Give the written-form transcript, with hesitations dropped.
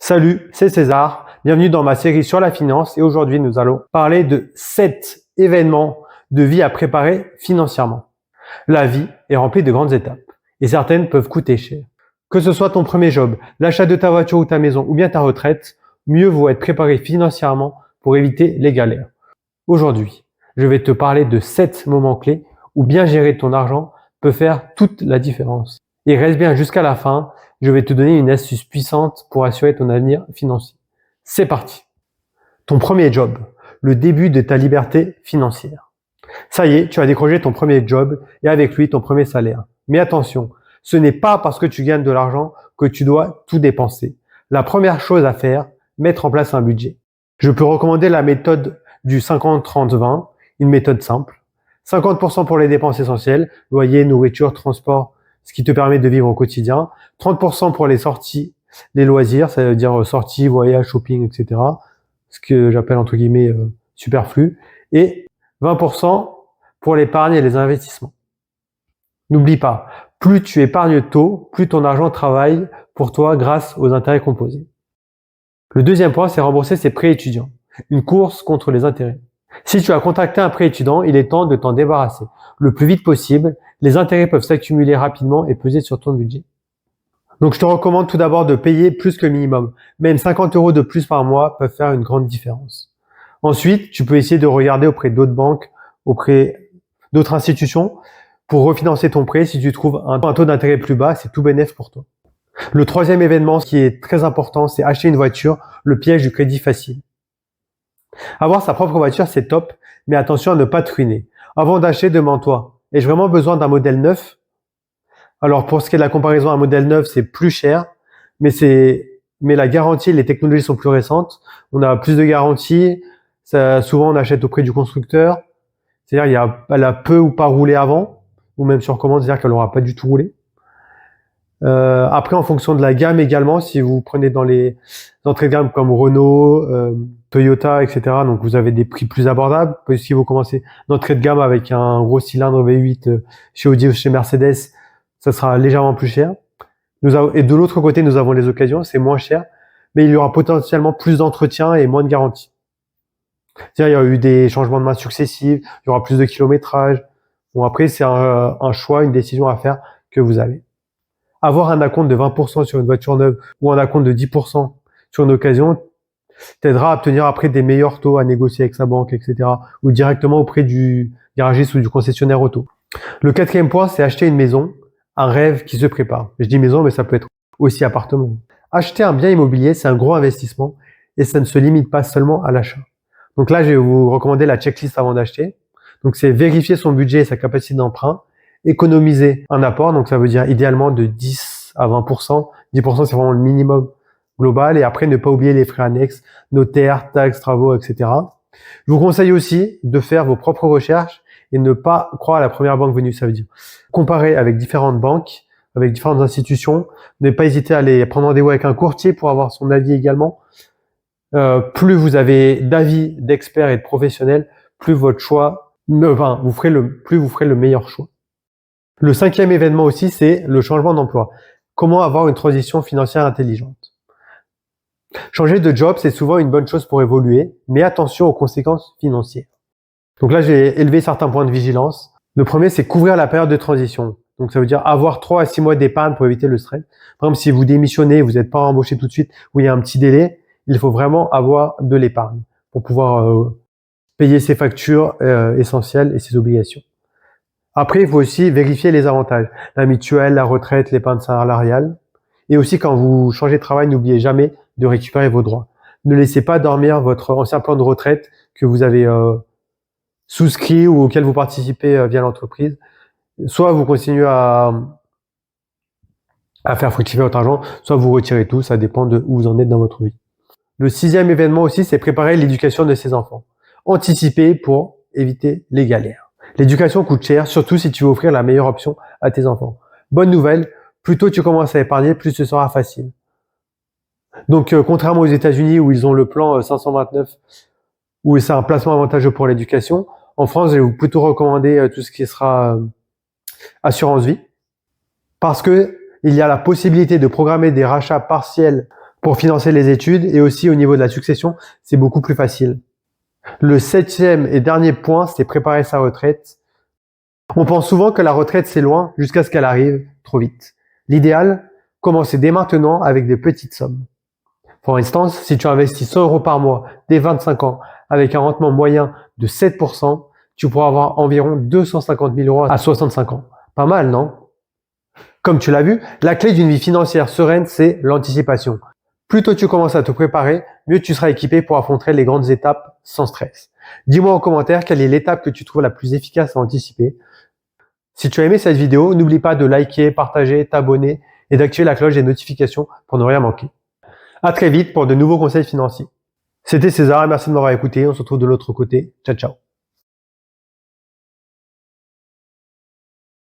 Salut, c'est César. Bienvenue dans ma série sur la finance et aujourd'hui nous allons parler de 7 événements de vie à préparer financièrement. La vie est remplie de grandes étapes et certaines peuvent coûter cher. Que ce soit ton premier job, l'achat de ta voiture ou ta maison ou bien ta retraite, mieux vaut être préparé financièrement pour éviter les galères. Aujourd'hui, je vais te parler de 7 moments clés où bien gérer ton argent peut faire toute la différence. Et reste bien jusqu'à la fin, je vais te donner une astuce puissante pour assurer ton avenir financier. C'est parti. Ton premier job, le début de ta liberté financière. Ça y est, tu as décroché ton premier job et avec lui ton premier salaire. Mais attention, ce n'est pas parce que tu gagnes de l'argent que tu dois tout dépenser. La première chose à faire, mettre en place un budget. Je peux recommander la méthode du 50-30-20, une méthode simple. 50% pour les dépenses essentielles, loyer, nourriture, transport, ce qui te permet de vivre au quotidien. 30% pour les sorties, les loisirs, ça veut dire sorties, voyages, shopping, etc. Ce que j'appelle entre guillemets superflu. Et 20% pour l'épargne et les investissements. N'oublie pas, plus tu épargnes tôt, plus ton argent travaille pour toi grâce aux intérêts composés. Le deuxième point, c'est rembourser ses prêts étudiants. Une course contre les intérêts. Si tu as contracté un prêt étudiant, il est temps de t'en débarrasser. Le plus vite possible, les intérêts peuvent s'accumuler rapidement et peser sur ton budget. Donc je te recommande tout d'abord de payer plus que le minimum. Même 50 € de plus par mois peuvent faire une grande différence. Ensuite, tu peux essayer de regarder auprès d'autres banques, auprès d'autres institutions pour refinancer ton prêt. Si tu trouves un taux d'intérêt plus bas, c'est tout bénef pour toi. Le troisième événement qui est très important, c'est acheter une voiture, le piège du crédit facile. Avoir sa propre voiture, c'est top, mais attention à ne pas te ruiner. Avant d'acheter, demande-toi, ai-je vraiment besoin d'un modèle neuf? Alors pour ce qui est de la comparaison, un modèle neuf, c'est plus cher, mais la garantie, les technologies sont plus récentes. On a plus de garanties. Souvent, on achète auprès du constructeur. C'est-à-dire, elle a peu ou pas roulé avant, ou même sur commande, c'est-à-dire qu'elle n'aura pas du tout roulé. Après, en fonction de la gamme également, si vous prenez dans les entrées de gamme comme Renault, Toyota, etc., donc vous avez des prix plus abordables. Si vous commencez d'entrée de gamme avec un gros cylindre V8 chez Audi ou chez Mercedes, ça sera légèrement plus cher. Et de l'autre côté, nous avons les occasions, c'est moins cher, mais il y aura potentiellement plus d'entretien et moins de garantie. C'est-à-dire, il y a eu des changements de main successifs, il y aura plus de kilométrage. Bon, après, c'est un choix, une décision à faire que vous avez. Avoir un acompte de 20% sur une voiture neuve ou un acompte de 10% sur une occasion t'aidera à obtenir après des meilleurs taux à négocier avec sa banque, etc. ou directement auprès du garagiste ou du concessionnaire auto. Le quatrième point, c'est acheter une maison, un rêve qui se prépare. Je dis maison, mais ça peut être aussi appartement. Acheter un bien immobilier, c'est un gros investissement et ça ne se limite pas seulement à l'achat. Donc là, je vais vous recommander la checklist avant d'acheter. Donc c'est vérifier son budget et sa capacité d'emprunt. Économiser un apport, donc ça veut dire idéalement de 10 à 20%. 10% c'est vraiment le minimum global et après ne pas oublier les frais annexes, notaires, taxes, travaux, etc. Je vous conseille aussi de faire vos propres recherches et ne pas croire à la première banque venue. Ça veut dire comparer avec différentes banques, avec différentes institutions, ne pas hésiter à aller prendre rendez-vous avec un courtier pour avoir son avis également. Plus vous avez d'avis d'experts et de professionnels, plus votre choix, vous ferez le meilleur choix. Le cinquième événement aussi, c'est le changement d'emploi. Comment avoir une transition financière intelligente? Changer de job, c'est souvent une bonne chose pour évoluer, mais attention aux conséquences financières. Donc là, j'ai élevé certains points de vigilance. Le premier, c'est couvrir la période de transition. Donc ça veut dire avoir 3 à 6 mois d'épargne pour éviter le stress. Par exemple, si vous démissionnez, vous n'êtes pas embauché tout de suite, ou il y a un petit délai, il faut vraiment avoir de l'épargne pour pouvoir payer ses factures essentielles et ses obligations. Après, il faut aussi vérifier les avantages. La mutuelle, la retraite, l'épargne salariale. Et aussi, quand vous changez de travail, n'oubliez jamais de récupérer vos droits. Ne laissez pas dormir votre ancien plan de retraite que vous avez souscrit ou auquel vous participez via l'entreprise. Soit vous continuez à faire fructifier votre argent, soit vous retirez tout. Ça dépend de où vous en êtes dans votre vie. Le sixième événement aussi, c'est préparer l'éducation de ses enfants. Anticiper pour éviter les galères. L'éducation coûte cher, surtout si tu veux offrir la meilleure option à tes enfants. Bonne nouvelle, plus tôt tu commences à épargner, plus ce sera facile. Donc, contrairement aux États-Unis où ils ont le plan 529, où c'est un placement avantageux pour l'éducation, en France, je vais vous plutôt recommander tout ce qui sera assurance vie, parce que il y a la possibilité de programmer des rachats partiels Pour financer les études et aussi au niveau de la succession, c'est beaucoup plus facile. Le 7e et dernier point, c'est préparer sa retraite. On pense souvent que la retraite c'est loin jusqu'à ce qu'elle arrive trop vite. L'idéal, commencer dès maintenant avec des petites sommes. Pour instance, si tu investis 100 euros par mois dès 25 ans avec un rendement moyen de 7%, tu pourras avoir environ 250 000 euros à 65 ans. Pas mal, non? Comme tu l'as vu, la clé d'une vie financière sereine, c'est l'anticipation. Plus tôt tu commences à te préparer, mieux tu seras équipé pour affronter les grandes étapes sans stress. Dis-moi en commentaire quelle est l'étape que tu trouves la plus efficace à anticiper. Si tu as aimé cette vidéo, n'oublie pas de liker, partager, t'abonner et d'activer la cloche des notifications pour ne rien manquer. À très vite pour de nouveaux conseils financiers. C'était César et merci de m'avoir écouté. On se retrouve de l'autre côté. Ciao, ciao.